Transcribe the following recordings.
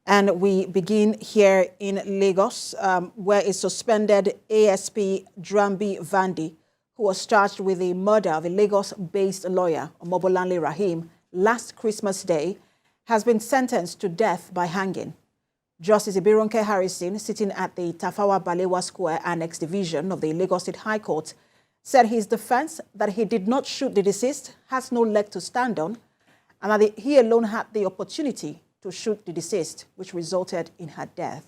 And we begin here in Lagos, where a suspended ASP Drambi Vandi, who was charged with the murder of a Lagos-based lawyer, Omobolanle Raheem, last Christmas Day, has been sentenced to death by hanging. Justice Ibironke Harrison, sitting at the Tafawa Balewa Square Annex Division of the Lagos State High Court, said his defense that he did not shoot the deceased has no leg to stand on, and that he alone had the opportunity to shoot the deceased, which resulted in her death.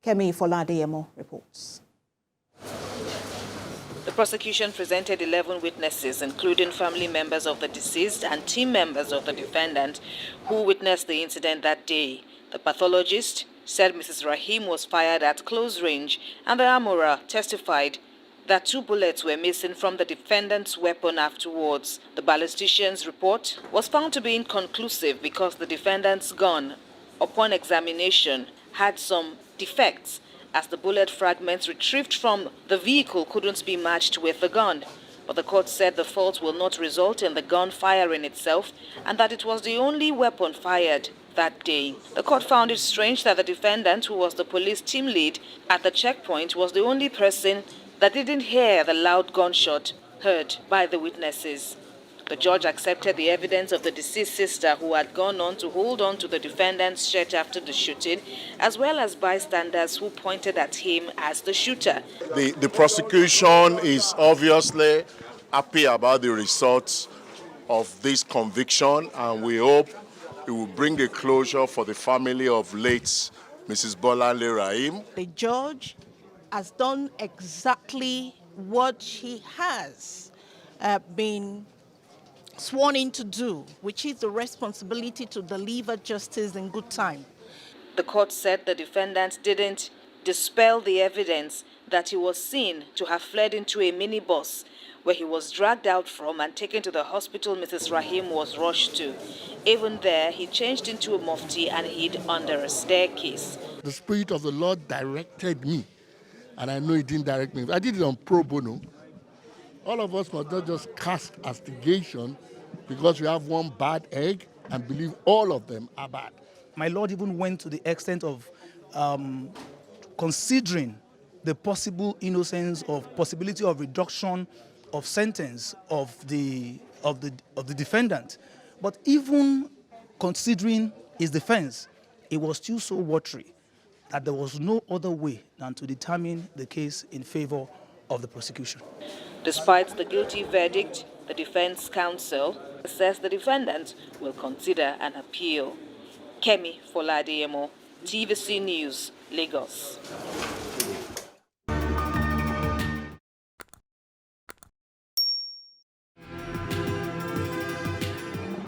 Kemi Foladeyemo reports. The prosecution presented 11 witnesses, including family members of the deceased and team members of the defendant who witnessed the incident that day. The pathologist said Mrs. Raheem was fired at close range, and the armorer testified that 2 bullets were missing from the defendant's weapon afterwards. The ballistician's report was found to be inconclusive because the defendant's gun, upon examination, had some defects, as the bullet fragments retrieved from the vehicle couldn't be matched with the gun. But the court said the fault will not result in the gun firing itself, and that it was the only weapon fired that day. The court found it strange that the defendant, who was the police team lead at the checkpoint, was the only person that didn't hear the loud gunshot heard by the witnesses. The judge accepted the evidence of the deceased sister, who had gone on to hold on to the defendant's shirt after the shooting, as well as bystanders who pointed at him as the shooter. The prosecution is obviously happy about the results of this conviction, and we hope it will bring a closure for the family of late Mrs. Bolanle Raheem. The judge has done exactly what he has been sworn in to do, which is the responsibility to deliver justice in good time. The court said the defendant didn't dispel the evidence that he was seen to have fled into a minibus, where he was dragged out from and taken to the hospital Mrs. Raheem was rushed to. Even there, he changed into a mufti and hid under a staircase. The Spirit of the Lord directed me, and I know He didn't direct me. I did it on pro bono. All of us must not just cast astigation because we have one bad egg and believe all of them are bad. My Lord even went to the extent of considering the possible innocence of possibility of reduction of sentence of the defendant. But even considering his defense, it was still so watery that there was no other way than to determine the case in favor of the prosecution. Despite the guilty verdict, the defense counsel says the defendant will consider an appeal. Kemi Foladeyemo, TVC News, Lagos.